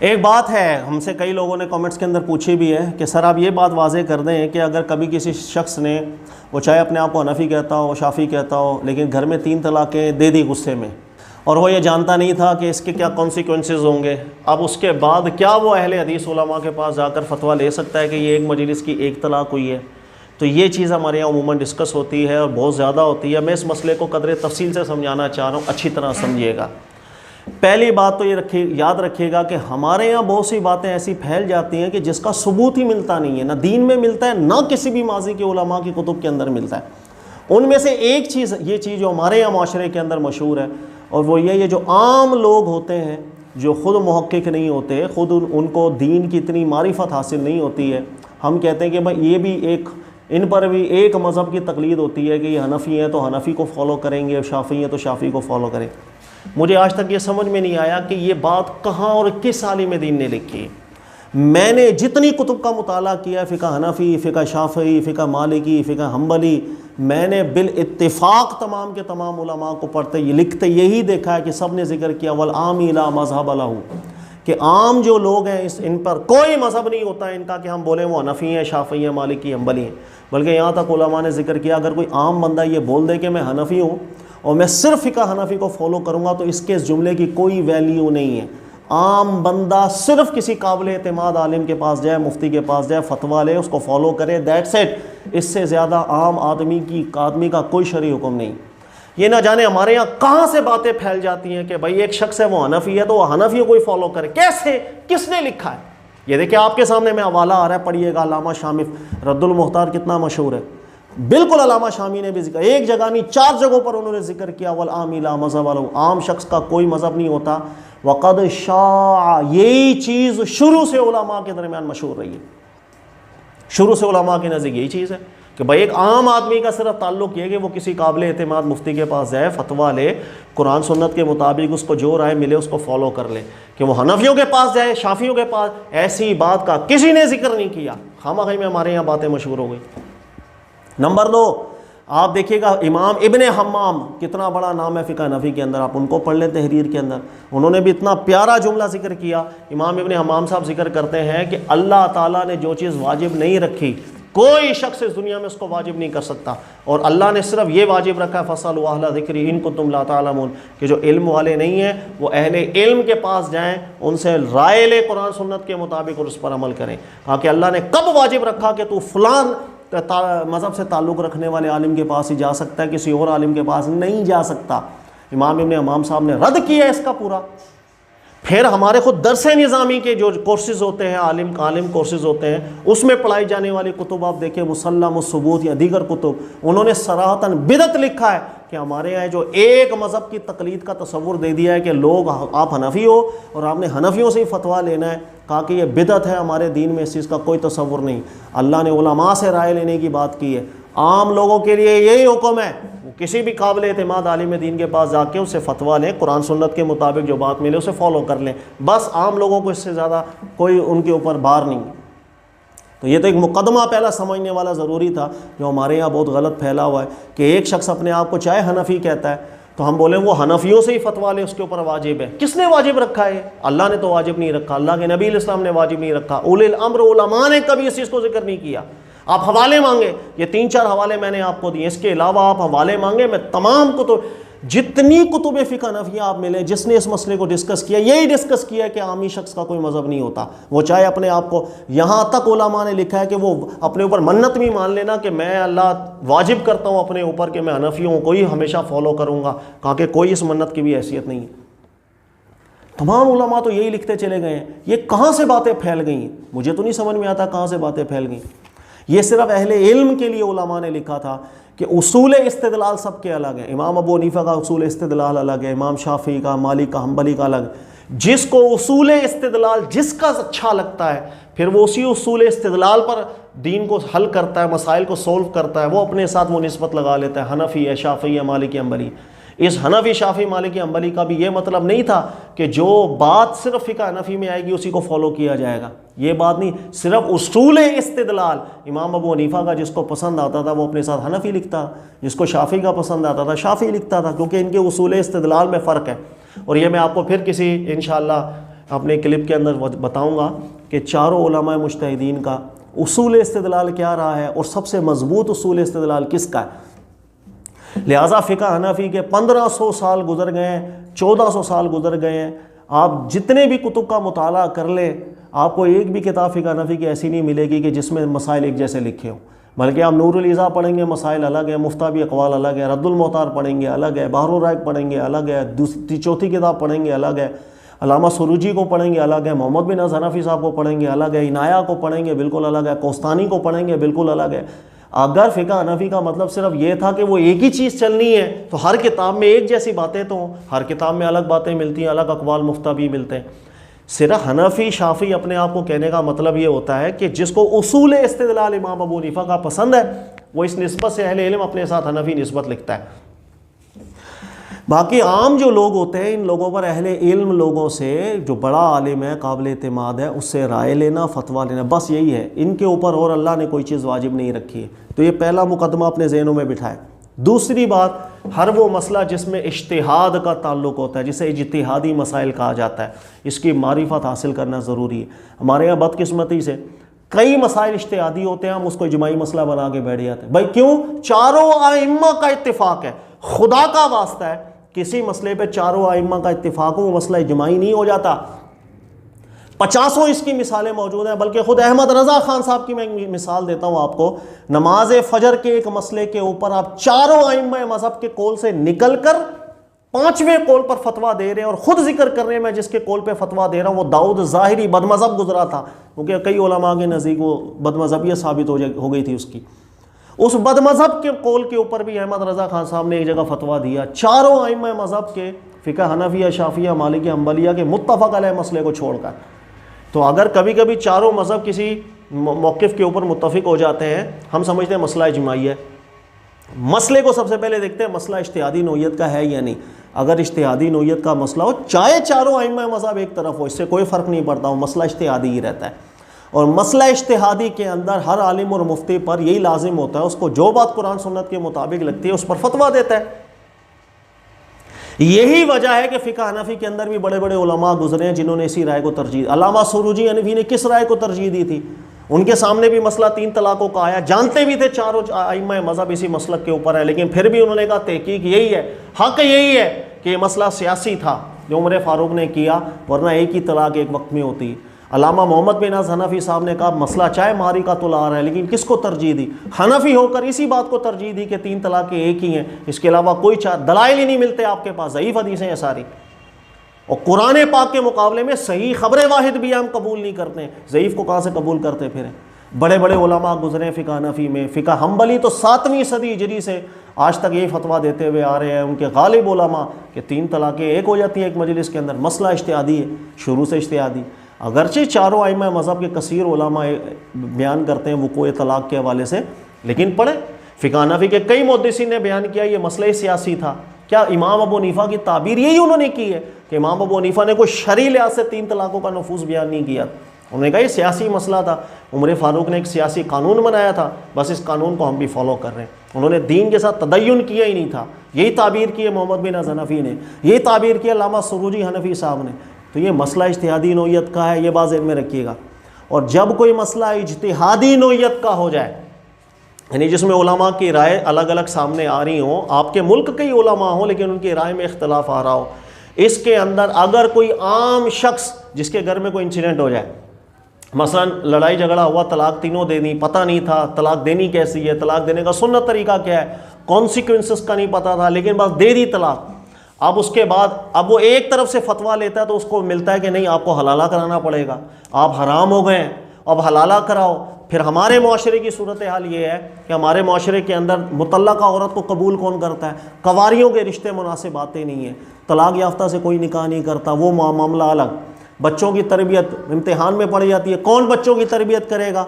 ایک بات ہے ہم سے کئی لوگوں نے کامنٹس کے اندر پوچھی بھی ہے کہ سر آپ یہ بات واضح کر دیں کہ اگر کبھی کسی شخص نے، وہ چاہے اپنے آپ کو حنفی کہتا ہو، شافعی کہتا ہو، لیکن گھر میں 3 طلاقیں دے دی غصے میں، اور وہ یہ جانتا نہیں تھا کہ اس کے کیا کانسیکوینسز ہوں گے، اب اس کے بعد کیا وہ اہل حدیث علماء کے پاس جا کر فتویٰ لے سکتا ہے کہ یہ ایک مجلس کی 1 طلاق ہوئی ہے؟ تو یہ چیز ہمارے یہاں عموماً ڈسکس ہوتی ہے اور بہت زیادہ ہوتی ہے. میں اس مسئلے کو قدر تفصیل سے سمجھانا چاہ رہا ہوں، اچھی طرح سمجھیے گا. پہلی بات تو یہ یاد رکھیے گا کہ ہمارے یہاں بہت سی باتیں ایسی پھیل جاتی ہیں کہ جس کا ثبوت ہی ملتا نہیں ہے، نہ دین میں ملتا ہے، نہ کسی بھی ماضی کے علماء کی کتب کے اندر ملتا ہے. ان میں سے ایک چیز، یہ چیز جو ہمارے یہاں معاشرے کے اندر مشہور ہے، اور وہ یہ جو عام لوگ ہوتے ہیں جو خود محقق نہیں ہوتے، خود ان کو دین کی اتنی معرفت حاصل نہیں ہوتی ہے، ہم کہتے ہیں کہ بھائی یہ بھی ایک، ان پر بھی ایک مذہب کی تقلید ہوتی ہے کہ یہ حنفی ہیں تو حنفی کو فالو کریں گے، شافعی ہیں تو شافعی کو فالو کریں. مجھے آج تک یہ سمجھ میں نہیں آیا کہ یہ بات کہاں اور کس عالم دین نے لکھی. میں نے جتنی کتب کا مطالعہ کیا، فقہ حنفی، فقہ شافعی، فقہ مالکی، فقہ حنبلی، میں نے بالاتفاق تمام کے تمام علماء کو پڑھتے یہ لکھتے یہی دیکھا ہے کہ سب نے ذکر کیا والعامی لا مذہب لہ، کہ عام جو لوگ ہیں ان پر کوئی مذہب نہیں ہوتا ہے ان کا کہ ہم بولیں وہ حنفی ہیں، شافعی ہیں، مالکی، حنبلی ہیں. بلکہ یہاں تک علماء نے ذکر کیا اگر کوئی عام بندہ یہ بول دے کہ میں حنفی ہوں اور میں صرف فقہ حنفی کو فالو کروں گا تو اس کے اس جملے کی کوئی ویلیو نہیں ہے. عام بندہ صرف کسی قابل اعتماد عالم کے پاس جائے، مفتی کے پاس جائے، فتویٰ لے، اس کو فالو کرے، دیٹس اٹ. اس سے زیادہ عام آدمی کا کوئی شرعی حکم نہیں. یہ نہ جانے ہمارے یہاں کہاں سے باتیں پھیل جاتی ہیں کہ بھائی ایک شخص ہے وہ حنفی ہے تو وہ حنفیوں کو ہی فالو کرے. کیسے؟ کس نے لکھا ہے؟ یہ دیکھیں آپ کے سامنے میں حوالہ آ رہا ہے، پڑھیے گا. علامہ شامی رد المختار کتنا مشہور ہے، بالکل علامہ شامی نے بھی ذکر، ایک جگہ نہیں 4 جگہوں پر انہوں نے ذکر کیا والعامی لا مذہب لہ، عام شخص کا کوئی مذہب نہیں ہوتا. وقد شاع، یہی چیز شروع سے علماء کے درمیان مشہور رہی ہے. شروع سے علماء کے نزدیک یہی چیز ہے کہ بھائی ایک عام آدمی کا صرف تعلق یہ کہ وہ کسی قابل اعتماد مفتی کے پاس جائے، فتویٰ لے، قرآن سنت کے مطابق اس کو جو رائے ملے اس کو فالو کر لے. کہ وہ حنفیوں کے پاس جائے، شافیوں کے پاس، ایسی بات کا کسی نے ذکر نہیں کیا. خواہ میں ہمارے یہاں باتیں مشہور ہو گئی. نمبر 2، آپ دیکھیے گا امام ابن حمام، کتنا بڑا نام ہے فقہ حنفی کے اندر، آپ ان کو پڑھ لیں تحریر کے اندر. انہوں نے بھی اتنا پیارا جملہ ذکر کیا. امام ابن حمام صاحب ذکر کرتے ہیں کہ اللہ تعالیٰ نے جو چیز واجب نہیں رکھی کوئی شخص اس دنیا میں اس کو واجب نہیں کر سکتا، اور اللہ نے صرف یہ واجب رکھا ہے فَاسْأَلُوا أَهْلَ الذِّكْرِ إِن كُنتُمْ لَا تَعْلَمُونَ، کہ جو علم والے نہیں ہیں وہ اہل علم کے پاس جائیں، ان سے رائے لے قرآن سنت کے مطابق اور اس پر عمل کریں. کہا کہ اللہ نے کب واجب رکھا کہ تو فلان مذہب سے تعلق رکھنے والے عالم کے پاس ہی جا سکتا ہے، کسی اور عالم کے پاس نہیں جا سکتا. امام ابن حمام صاحب نے رد کیا اس کا پورا. پھر ہمارے خود درس نظامی کے جو کورسز ہوتے ہیں، عالم کورسز ہوتے ہیں، اس میں پڑھائی جانے والی کتب آپ دیکھیں، مسلم الثبوت یا دیگر کتب، انہوں نے صراحتاً بدعت لکھا ہے کہ ہمارے یہاں جو ایک مذہب کی تقلید کا تصور دے دیا ہے کہ لوگ آپ حنفی ہو اور آپ نے حنفیوں سے ہی فتویٰ لینا ہے. کہا کہ یہ بدعت ہے، ہمارے دین میں اس چیز کا کوئی تصور نہیں. اللہ نے علماء سے رائے لینے کی بات کی ہے. عام لوگوں کے لیے یہی حکم ہے، وہ کسی بھی قابل اعتماد عالم دین کے پاس جا کے اس سے فتویٰ لیں، قرآن سنت کے مطابق جو بات ملے اسے فالو کر لیں. بس عام لوگوں کو اس سے زیادہ کوئی ان کے اوپر بار نہیں. تو یہ تو ایک مقدمہ پہلا سمجھنے والا ضروری تھا، جو ہمارے یہاں بہت غلط پھیلا ہوا ہے کہ ایک شخص اپنے آپ کو چاہے حنفی کہتا ہے تو ہم بولیں وہ حنفیوں سے ہی فتویٰ لے، اس کے اوپر واجب ہے. کس نے واجب رکھا ہے؟ اللہ نے تو واجب نہیں رکھا، اللہ کے نبی علیہ السلام نے واجب نہیں رکھا، اولی الامر علماء نے کبھی اس چیز کو ذکر نہیں کیا. آپ حوالے مانگے، یہ 3-4 حوالے میں نے آپ کو دیے، اس کے علاوہ آپ حوالے مانگے، میں تمام کتب، جتنی کتب فقہ حنفیہ آپ ملے جس نے اس مسئلے کو ڈسکس کیا، یہی ڈسکس کیا کہ عامی شخص کا کوئی مذہب نہیں ہوتا. وہ چاہے اپنے آپ کو، یہاں تک علماء نے لکھا ہے کہ وہ اپنے اوپر منت بھی مان لینا کہ میں اللہ واجب کرتا ہوں اپنے اوپر کہ میں حنفی ہوں، کوئی ہمیشہ فالو کروں گا، کہا کہ کوئی اس منت کی بھی حیثیت نہیں ہے. تمام علماء تو یہی لکھتے چلے گئے ہیں. یہ کہاں سے باتیں پھیل گئی ہیں؟ مجھے تو نہیں سمجھ میں آتا کہاں سے باتیں پھیل گئیں. یہ صرف اہل علم کے لیے علماء نے لکھا تھا کہ اصول استدلال سب کے الگ ہیں. امام ابو حنیفہ کا اصول استدلال الگ ہے، امام شافعی کا، مالک کا، حنبلی کا الگ. جس کو اصول استدلال جس کا اچھا لگتا ہے پھر وہ اسی اصول استدلال پر دین کو حل کرتا ہے، مسائل کو سولو کرتا ہے، وہ اپنے ساتھ وہ نسبت لگا لیتا ہے حنفی ہے، شافعی ہے، مالکی، حنبلی. اس حنفی، شافعی، مالکی، حنبلی کا بھی یہ مطلب نہیں تھا کہ جو بات صرف فقہ حنفی میں آئے گی اسی کو فالو کیا جائے گا. یہ بات نہیں، صرف اصول استدلال امام ابو حنیفہ کا جس کو پسند آتا تھا وہ اپنے ساتھ حنفی لکھتا، جس کو شافعی کا پسند آتا تھا شافعی لکھتا تھا، کیونکہ ان کے اصول استدلال میں فرق ہے. اور یہ میں آپ کو پھر کسی انشاءاللہ اپنے کلپ کے اندر بتاؤں گا کہ چاروں علماء مجتہدین کا اصول استدلال کیا رہا ہے اور سب سے مضبوط اصول استدلال کس کا ہے۔ لہٰذا فقہ حنفی کے 1500 سال گزر گئے ہیں، 1400 سال گزر گئے ہیں، آپ جتنے بھی کتب کا مطالعہ کر لیں آپ کو ایک بھی کتاب فقہ حنفی کی ایسی نہیں ملے گی کہ جس میں مسائل ایک جیسے لکھے ہوں، بلکہ آپ نور الاضاء پڑھیں گے مسائل الگ ہے، مفتابی اقوال الگ ہے، رد المحتار پڑھیں گے الگ ہے، بحر الرائق پڑھیں گے الگ ہے، چوتھی کتاب پڑھیں گے الگ ہے، علامہ سروجی کو پڑھیں گے الگ ہے، محمد بن ناز حنفی صاحب کو پڑھیں گے الگ ہے، عنایہ کو پڑھیں گے بالکل الگ ہے، کوستانی کو پڑھیں گے بالکل الگ ہے۔ اگر فقہ حنفی کا مطلب صرف یہ تھا کہ وہ ایک ہی چیز چلنی ہے تو ہر کتاب میں ایک جیسی باتیں تو ہوں، ہر کتاب میں الگ باتیں ملتی ہیں، الگ اقوال مفتابی ملتے ہیں۔ صرف حنفی شافعی اپنے آپ کو کہنے کا مطلب یہ ہوتا ہے کہ جس کو اصول استدلال امام ابو حنیفہ کا پسند ہے وہ اس نسبت سے اہل علم اپنے ساتھ حنفی نسبت لکھتا ہے۔ باقی عام جو لوگ ہوتے ہیں ان لوگوں پر اہل علم لوگوں سے جو بڑا عالم ہے قابل اعتماد ہے اس سے رائے لینا، فتویٰ لینا، بس یہی ہے، ان کے اوپر اور اللہ نے کوئی چیز واجب نہیں رکھی ہے۔ تو یہ پہلا مقدمہ اپنے ذہنوں میں بٹھائے۔ دوسری بات، ہر وہ مسئلہ جس میں اجتہاد کا تعلق ہوتا ہے، جسے اجتہادی مسائل کہا جاتا ہے، اس کی معرفت حاصل کرنا ضروری ہے۔ ہمارے یہاں بدقسمتی سے کئی مسائل اجتہادی ہوتے ہیں، ہم اس کو اجماعی مسئلہ بنا کے بیٹھ جاتے ہیں۔ بھائی کیوں؟ چاروں ائمہ کا اتفاق ہے، خدا کا واسطہ ہے کسی مسئلے پہ چاروں ائمہ کا اتفاق ہو وہ مسئلہ اجماعی نہیں ہو جاتا۔ 50 اس کی مثالیں موجود ہیں، بلکہ خود احمد رضا خان صاحب کی میں مثال دیتا ہوں آپ کو۔ نماز فجر کے ایک مسئلے کے اوپر آپ چاروں ائمہ مذہب کے قول سے نکل کر 5ویں قول پر فتویٰ دے رہے ہیں، اور خود ذکر کر رہے ہیں میں جس کے قول پہ فتویٰ دے رہا ہوں وہ داؤد ظاہری بد مذہب گزرا تھا، کیونکہ کئی علماء کے نزدیک وہ بد مذہبیت ثابت ہو گئی تھی اس کی۔ اس بد مذہب کے قول کے اوپر بھی احمد رضا خان صاحب نے ایک جگہ فتویٰ دیا، چاروں ائمہ مذہب کے، فقہ حنفیہ، شافعیہ، مالکیہ، حنبلیہ کے متفق علیہ مسئلے کو چھوڑ کر۔ تو اگر کبھی کبھی چاروں مذہب کسی موقف کے اوپر متفق ہو جاتے ہیں، ہم سمجھتے ہیں مسئلہ اجماعی ہے۔ مسئلے کو سب سے پہلے دیکھتے ہیں مسئلہ اجتہادی نوعیت کا ہے یا نہیں۔ اگر اجتہادی نوعیت کا مسئلہ ہو، چاہے چاروں ائمہ مذہب ایک طرف ہو، اس سے کوئی فرق نہیں پڑتا، وہ مسئلہ اجتہادی ہی رہتا ہے۔ اور مسئلہ اجتہادی کے اندر ہر عالم اور مفتی پر یہی لازم ہوتا ہے، اس کو جو بات قرآن سنت کے مطابق لگتی ہے اس پر فتویٰ دیتا ہے۔ یہی وجہ ہے کہ فقہ حنفی کے اندر بھی بڑے بڑے علماء گزرے ہیں جنہوں نے اسی رائے کو ترجیح دی۔ علامہ سروجی حنفی نے کس رائے کو ترجیح دی تھی؟ ان کے سامنے بھی مسئلہ 3 طلاقوں کا آیا، جانتے بھی تھے چاروں ائمہ مذہب اسی مسلک کے اوپر ہے، لیکن پھر بھی انہوں نے کہا تحقیق یہی ہے، حق یہی ہے کہ یہ مسئلہ سیاسی تھا جو عمر فاروق نے کیا، ورنہ ایک ہی طلاق ایک وقت میں ہوتی۔ علامہ محمد بن ناز حنفی صاحب نے کہا مسئلہ چاہے معرکۃ العار ہے، لیکن کس کو ترجیح دی؟ حنفی ہو کر اسی بات کو ترجیح دی کہ 3 طلاقیں ایک ہی ہیں، اس کے علاوہ کوئی دلائل ہی نہیں ملتے آپ کے پاس، ضعیف حدیثیں ہیں ساری۔ اور قرآن پاک کے مقابلے میں صحیح خبر واحد بھی ہم قبول نہیں کرتے ہیں، ضعیف کو کہاں سے قبول کرتے پھریں؟ بڑے بڑے علماء گزرے ہیں فقہ حنفی میں۔ فقہ حنبلی تو 7ویں صدی ہجری سے آج تک یہی فتویٰ دیتے ہوئے آ رہے ہیں، ان کے غالب علماء، کہ 3 طلاقیں ایک ہو جاتی ہیں ایک مجلس کے اندر۔ مسئلہ اجتہادی ہے، شروع سے اجتہادی۔ اگرچہ چاروں ائمہ مذہب کے کثیر علماء بیان کرتے ہیں وقوع طلاق کے حوالے سے، لیکن پڑھیں فقہ حنفی کے کئی محدثین نے بیان کیا یہ مسئلہ سیاسی تھا۔ کیا امام ابو حنیفہ کی تعبیر یہی انہوں نے کی ہے کہ امام ابو حنیفہ نے کوئی شرعی لحاظ سے 3 طلاقوں کا نفوذ بیان نہیں کیا؟ انہوں نے کہا یہ سیاسی مسئلہ تھا، عمر فاروق نے ایک سیاسی قانون بنایا تھا، بس اس قانون کو ہم بھی فالو کر رہے ہیں۔ انہوں نے دین کے ساتھ تدین کیا ہی نہیں تھا۔ یہی تعبیر کی ہے محمد بن ناز حنفی نے، یہی تعبیر کی ہے علامہ سروجی حنفی صاحب نے۔ تو یہ مسئلہ اجتہادی نوعیت کا ہے، یہ بات ذہن میں رکھیے گا۔ اور جب کوئی مسئلہ اجتہادی نوعیت کا ہو جائے، یعنی جس میں علماء کی رائے الگ الگ سامنے آ رہی ہوں، آپ کے ملک کئی علماء ہوں لیکن ان کی رائے میں اختلاف آ رہا ہو، اس کے اندر اگر کوئی عام شخص جس کے گھر میں کوئی انسیڈنٹ ہو جائے، مثلا لڑائی جھگڑا ہوا، طلاق تینوں دے دی، پتہ نہیں تھا طلاق دینی کیسی ہے، طلاق دینے کا سنت طریقہ کیا ہے، کانسیکوینسز کا نہیں پتہ تھا، لیکن بس دے دی طلاق۔ اب اس کے بعد اب وہ ایک طرف سے فتویٰ لیتا ہے تو اس کو ملتا ہے کہ نہیں آپ کو حلالہ کرانا پڑے گا، آپ حرام ہو گئے، اب حلالہ کراؤ۔ پھر ہمارے معاشرے کی صورتحال یہ ہے کہ ہمارے معاشرے کے اندر مطلقہ عورت کو قبول کون کرتا ہے؟ کنواریوں کے رشتے مناسب آتے نہیں ہیں، طلاق یافتہ سے کوئی نکاح نہیں کرتا، وہ معاملہ الگ۔ بچوں کی تربیت امتحان میں پڑ جاتی ہے، کون بچوں کی تربیت کرے گا؟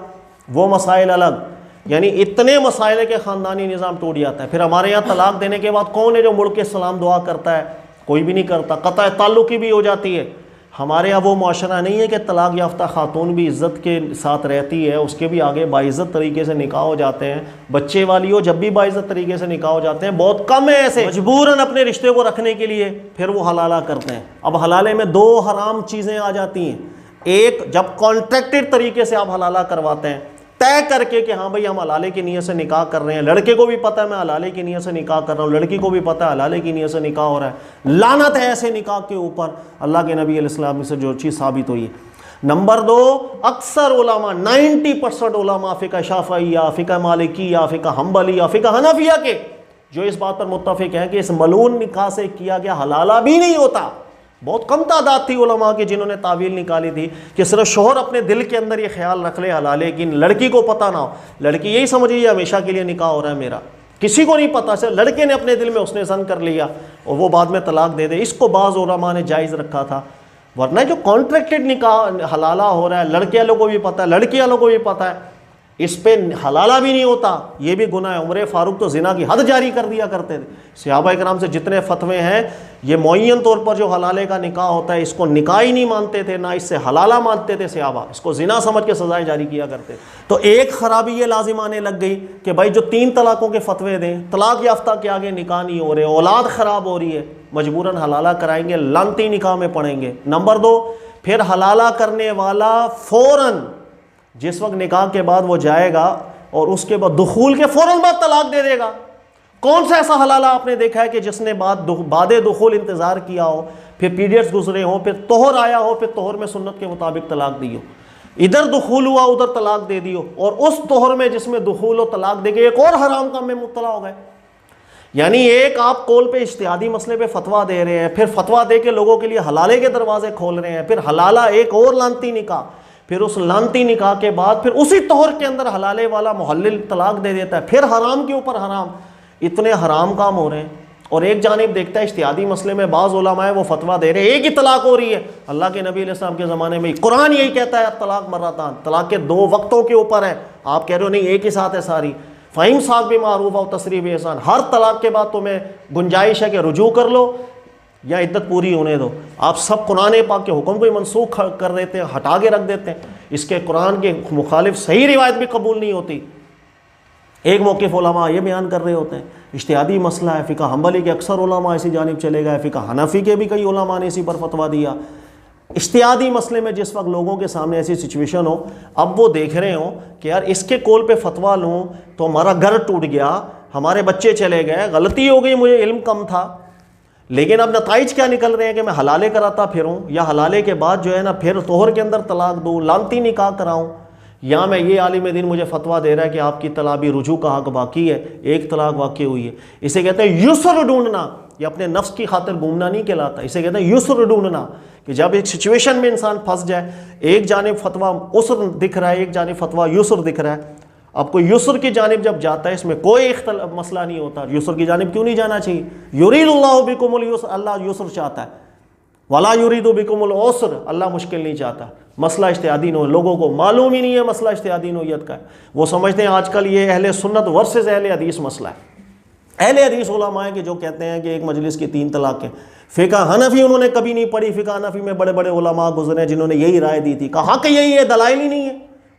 وہ مسائل الگ۔ یعنی اتنے مسائل ہے کہ خاندانی نظام ٹوٹ جاتا ہے۔ پھر ہمارے یہاں طلاق دینے کے بعد کون ہے جو مڑ کے سلام دعا کرتا ہے؟ کوئی بھی نہیں کرتا، قطع تعلق کی بھی ہو جاتی ہے۔ ہمارے یہاں وہ معاشرہ نہیں ہے کہ طلاق یافتہ خاتون بھی عزت کے ساتھ رہتی ہے، اس کے بھی آگے باعزت طریقے سے نکاح ہو جاتے ہیں، بچے والی ہو جب بھی باعزت طریقے سے نکاح ہو جاتے ہیں، بہت کم ہے ایسے مجبوراً اپنے رشتے کو رکھنے کے لیے پھر وہ حلالہ کرتے ہیں۔ اب حلالے میں دو حرام چیزیں آ جاتی ہیں، ایک جب کانٹریکٹڈ طریقے سے آپ حلالہ کرواتے ہیں، طے کر کے کہ ہاں بھائی ہم حلالے کی نیت سے نکاح کر رہے ہیں، لڑکے کو بھی پتہ ہے میں حلالے کی نیت سے نکاح کر رہا ہوں، لڑکی کو بھی پتہ ہے حلالے کی نیت سے نکاح ہو رہا ہے، لعنت ہے ایسے نکاح کے اوپر، اللہ کے نبی علیہ السلام سے جو چیز ثابت ہوئی ہے۔ نمبر دو، اکثر علماء 90% علماء فقہ شافعیہ، فقہ مالکیہ، فقہ حنبلیہ، فقہ حنفیہ کے جو اس بات پر متفق ہیں کہ اس ملعون نکاح سے کیا گیا حلالہ بھی نہیں ہوتا۔ بہت کم تعداد تھی علماء کی جنہوں نے تعویل نکالی تھی کہ صرف شوہر اپنے دل کے اندر یہ خیال رکھ لے حلالے کی، لڑکی کو پتہ نہ ہو، لڑکی یہی سمجھ یہ ہمیشہ کے لیے نکاح ہو رہا ہے میرا، کسی کو نہیں پتا، صرف لڑکے نے اپنے دل میں اس نے زن کر لیا اور وہ بعد میں طلاق دے دے، اس کو بعض علماء نے جائز رکھا تھا۔ ورنہ جو کانٹریکٹڈ نکاح حلالہ ہو رہا ہے، لڑکے والوں کو بھی پتہ ہے، لڑکی والوں کو بھی پتہ ہے، اس پہ حلالہ بھی نہیں ہوتا، یہ بھی گناہ ہے۔ عمر فاروق تو زنا کی حد جاری کر دیا کرتے تھے۔ صحابہ کرام سے جتنے فتوے ہیں، یہ معین طور پر جو حلالے کا نکاح ہوتا ہے اس کو نکاح ہی نہیں مانتے تھے، نہ اس سے حلالہ مانتے تھے صحابہ، اس کو زنا سمجھ کے سزائیں جاری کیا کرتے۔ تو ایک خرابی یہ لازم آنے لگ گئی کہ بھائی جو 3 طلاقوں کے فتوے دیں، طلاق یافتہ کے آگے نکاح نہیں ہو رہے، اولاد خراب ہو رہی ہے، مجبوراً حلالہ کرائیں گے، لعنتی نکاح میں پڑیں گے۔ نمبر 2، پھر حلالہ کرنے والا فوراً جس وقت نکاح کے بعد وہ جائے گا اور اس کے بعد دخول کے فوراً بعد طلاق دے دے گا۔ کون سا ایسا حلالہ آپ نے دیکھا ہے کہ جس نے بعد دخول انتظار کیا ہو، پھر پیریڈز گزرے ہوں، پھر طہر آیا ہو، پھر طہر میں سنت کے مطابق طلاق دی ہو، ادھر دخول ہوا ادھر طلاق دے دی ہو، اور اس طہر میں جس میں دخول و طلاق دے کے ایک اور حرام کام میں مبتلا ہو گئے؟ یعنی ایک آپ کول پہ اجتہادی مسئلے پہ فتویٰ دے رہے ہیں، پھر فتویٰ دے کے لوگوں کے لیے حلالے کے دروازے کھول رہے ہیں، پھر حلالہ ایک اور لعنتی نکاح، پھر اس لعنتی نکاح کے بعد پھر اسی طہر کے اندر حلالے والا محلل طلاق دے دیتا ہے، پھر حرام کے اوپر حرام، اتنے حرام کام ہو رہے ہیں۔ اور ایک جانب دیکھتا ہے اجتہادی مسئلے میں بعض علماء وہ فتویٰ دے رہے ہیں ایک ہی طلاق ہو رہی ہے، اللہ کے نبی علیہ السلام کے زمانے میں قرآن یہی کہتا ہے طلاق مرتان، طلاق کے 2 وقتوں کے اوپر ہے، آپ کہہ رہے ہو نہیں ایک ہی ساتھ ہے ساری، فَإِمْسَاكٌ بِمَعْرُوفٍ أَوْ تَسْرِيحٌ بِإِحْسَان، ہر طلاق کے بعد تمہیں گنجائش ہے کہ رجوع کر لو یا عدت پوری ہونے دو۔ آپ سب قرآن پاک کے حکم کو ہی منسوخ کر دیتے ہیں، ہٹا کے رکھ دیتے ہیں، اس کے قرآن کے مخالف صحیح روایت بھی قبول نہیں ہوتی۔ ایک موقف علماء یہ بیان کر رہے ہوتے ہیں، اجتہادی مسئلہ ہے، فقہ حنبلی کے اکثر علماء اسی جانب چلے گئے، فقہ حنفی کے بھی کئی علماء نے اسی پر فتویٰ دیا۔ اجتہادی مسئلے میں جس وقت لوگوں کے سامنے ایسی سچویشن ہو، اب وہ دیکھ رہے ہوں کہ یار اس کے کول پہ فتویٰ لوں تو ہمارا گھر ٹوٹ گیا، ہمارے بچے چلے گئے، غلطی ہو گئی، مجھے علم کم تھا، لیکن اب نتائج کیا نکل رہے ہیں کہ میں حلالے کراتا پھروں، یا حلالے کے بعد جو ہے نا پھر طہر کے اندر طلاق دوں، لعنتی نکاح کراؤں، یا میں یہ عالم دین مجھے فتویٰ دے رہا ہے کہ آپ کی طلاق بھی رجوع کا حق باقی ہے، ایک طلاق واقع ہوئی ہے۔ اسے کہتے ہیں یسر ڈھونڈنا، یہ اپنے نفس کی خاطر گھومنا نہیں کہلاتا، اسے کہتے ہیں یسر ڈھونڈنا، کہ جب ایک سچویشن میں انسان پھنس جائے، ایک جانب فتویٰ عسر دکھ رہا ہے، ایک جانب فتویٰ یسر دکھ رہا ہے، اب کوئی یسر کی جانب جب جاتا ہے اس میں کوئی مسئلہ نہیں ہوتا، یسر کی جانب کیوں نہیں جانا چاہیے؟ یرید اللہ بکم اليسر، اللہ یسر چاہتا ہے، ولا یرید بکم العسر، اللہ مشکل نہیں چاہتا۔ مسئلہ اجتہادی نوعیت، لوگوں کو معلوم ہی نہیں ہے مسئلہ اجتہادی نوعیت کا ہے، وہ سمجھتے ہیں آج کل یہ اہل سنت ورسز اہل حدیث مسئلہ ہے۔ اہل حدیث علماء ہیں کہ جو کہتے ہیں کہ ایک مجلس کی 3 طلاقیں، فقہ حنفی انہوں نے کبھی نہیں پڑھی، فقہ حنفی میں بڑے بڑے علماء گزرے ہیں جنہوں نے یہی رائے دی تھی، کہا کہ یہی ہے، دلائل ہی نہیں ہے،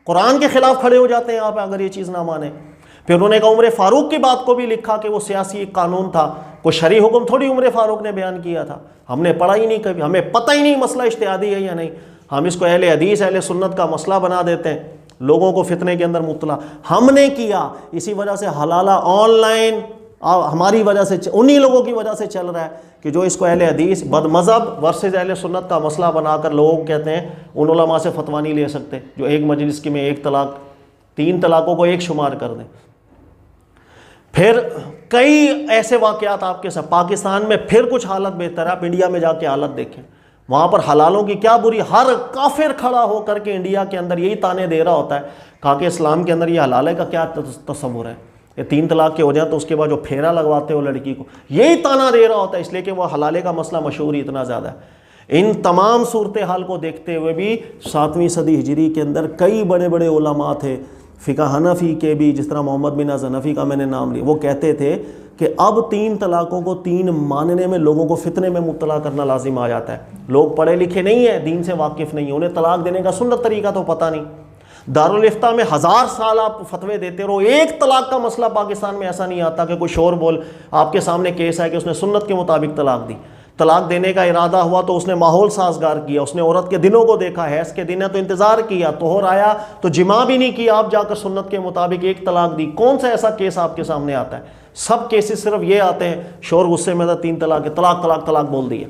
قرآن کے خلاف کھڑے ہو جاتے ہیں آپ اگر یہ چیز نہ مانیں۔ پھر انہوں نے کہا عمر فاروق کی بات کو بھی لکھا کہ وہ سیاسی ایک قانون تھا، کوئی شرعی حکم تھوڑی عمر فاروق نے بیان کیا تھا، ہم نے پڑھا ہی نہیں کبھی، ہمیں پتہ ہی نہیں مسئلہ اجتہادی ہے یا نہیں، ہم اس کو اہل حدیث اہل سنت کا مسئلہ بنا دیتے ہیں، لوگوں کو فتنے کے اندر مبتلا ہم نے کیا۔ اسی وجہ سے حلالہ آن لائن ہماری وجہ سے، انہی لوگوں کی وجہ سے چل رہا ہے کہ جو اس کو اہل حدیث بد مذہب ورسز اہل سنت کا مسئلہ بنا کر لوگ کہتے ہیں ان علماء سے فتویٰ نہیں لے سکتے جو ایک مجلس کی میں ایک طلاق، 3 طلاقوں کو ایک شمار کر دیں۔ پھر کئی ایسے واقعات آپ کے ساتھ، پاکستان میں پھر کچھ حالت بہتر ہے، آپ انڈیا میں جا کے حالت دیکھیں، وہاں پر حلالوں کی کیا بری، ہر کافر کھڑا ہو کر کے انڈیا کے اندر یہی تانے دے رہا ہوتا ہے، کہا کہ اسلام کے اندر یہ حلالے کا کیا تصور ہے، یہ 3 طلاق کے ہو جائیں تو اس کے بعد جو پھیرا لگواتے ہو لڑکی کو، یہی تانا دے رہا ہوتا ہے، اس لیے کہ وہ حلالے کا مسئلہ مشہور ہی اتنا زیادہ ہے۔ ان تمام صورتحال کو دیکھتے ہوئے بھی 7ویں صدی ہجری کے اندر کئی بڑے بڑے علماء تھے، فقہ حنفی کے بھی، جس طرح محمد بن ناصر حنفی کا میں نے نام لیا، وہ کہتے تھے کہ اب 3 طلاقوں کو 3 ماننے میں لوگوں کو فتنے میں مبتلا کرنا لازم آ جاتا ہے۔ لوگ پڑھے لکھے نہیں ہیں، دین سے واقف نہیں ہیں، انہیں طلاق دینے کا سنت طریقہ تو پتہ نہیں۔ دارالافتاء میں 1000 سال آپ فتوے دیتے رہو، ایک طلاق کا مسئلہ پاکستان میں ایسا نہیں آتا کہ کوئی شور بول آپ کے سامنے کیس ہے کہ اس نے سنت کے مطابق طلاق دی۔ طلاق دینے کا ارادہ ہوا تو اس نے ماحول سازگار کیا، اس نے عورت کے دنوں کو دیکھا، حیض کے دن ہے تو انتظار کیا، طہور آیا تو جماع بھی نہیں کیا، آپ جا کر سنت کے مطابق ایک طلاق دی۔ کون سا ایسا کیس آپ کے سامنے آتا ہے؟ سب کیسز صرف یہ آتے ہیں شور غصے میں تھا 3 طلاق، طلاق طلاق طلاق بول دیے۔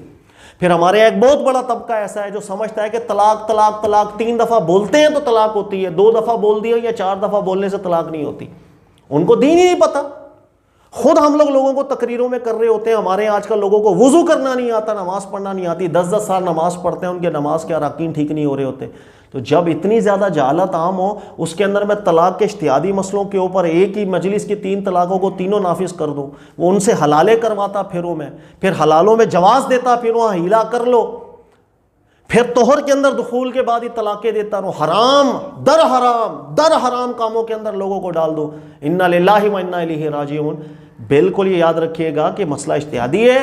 پھر ہمارے ایک بہت بڑا طبقہ ایسا ہے جو سمجھتا ہے کہ طلاق طلاق طلاق 3 دفعہ بولتے ہیں تو طلاق ہوتی ہے، 2 دفعہ بول دیا یا 4 دفعہ بولنے سے طلاق نہیں ہوتی۔ ان کو دین ہی نہیں پتہ۔ خود ہم لوگوں کو تقریروں میں کر رہے ہوتے ہیں، ہمارے آج کل لوگوں کو وضو کرنا نہیں آتا، نماز پڑھنا نہیں آتی، 10 سال نماز پڑھتے ہیں، ان کے نماز کے اراکین ٹھیک نہیں ہو رہے ہوتے۔ تو جب اتنی زیادہ جہالت عام ہو، اس کے اندر میں طلاق کے اجتہادی مسئلوں کے اوپر ایک ہی مجلس کی 3 طلاقوں کو تینوں نافذ کر دوں، وہ ان سے حلالے کرواتا پھروں میں، پھر حلالوں میں جواز دیتا پھر وہاں ہیلا کر لو، پھر طہر کے اندر دخول کے بعد ہی طلاقیں دیتا رہو، حرام در حرام کاموں کے اندر لوگوں کو ڈال دو۔ انا للہ و انا الیہ راجعون۔ بالکل یہ یاد رکھیے گا کہ مسئلہ اجتہادی ہے،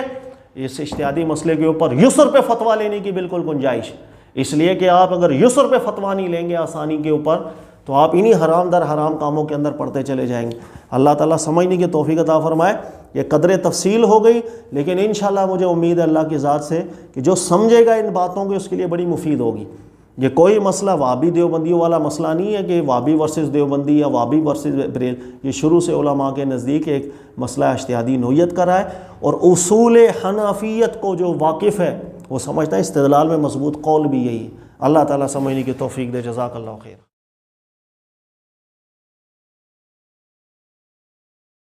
اس اجتہادی مسئلے کے اوپر یسر پہ فتویٰ لینے کی بالکل گنجائش، اس لیے کہ آپ اگر یسر پہ فتویٰ نہیں لیں گے آسانی کے اوپر تو آپ انہی حرام در حرام کاموں کے اندر پڑتے چلے جائیں گے۔ اللہ تعالیٰ سمجھنے کی توفیق عطا فرمائے۔ یہ قدر تفصیل ہو گئی، لیکن انشاءاللہ مجھے امید ہے اللہ کی ذات سے کہ جو سمجھے گا ان باتوں کو اس کے لیے بڑی مفید ہوگی۔ یہ کوئی مسئلہ وہابی دیوبندیوں والا مسئلہ نہیں ہے کہ وہابی ورسز دیوبندی یا وہابی ورسز بریل، یہ شروع سے علماء کے نزدیک ایک مسئلہ اجتہادی نوعیت کا رہا ہے، اور اصول حنفیت کو جو واقف ہے وہ سمجھتا ہے استدلال میں مضبوط قول بھی یہی ہے۔ اللہ تعالیٰ سمجھنے کی توفیق دے۔ جزاک اللہ خیر۔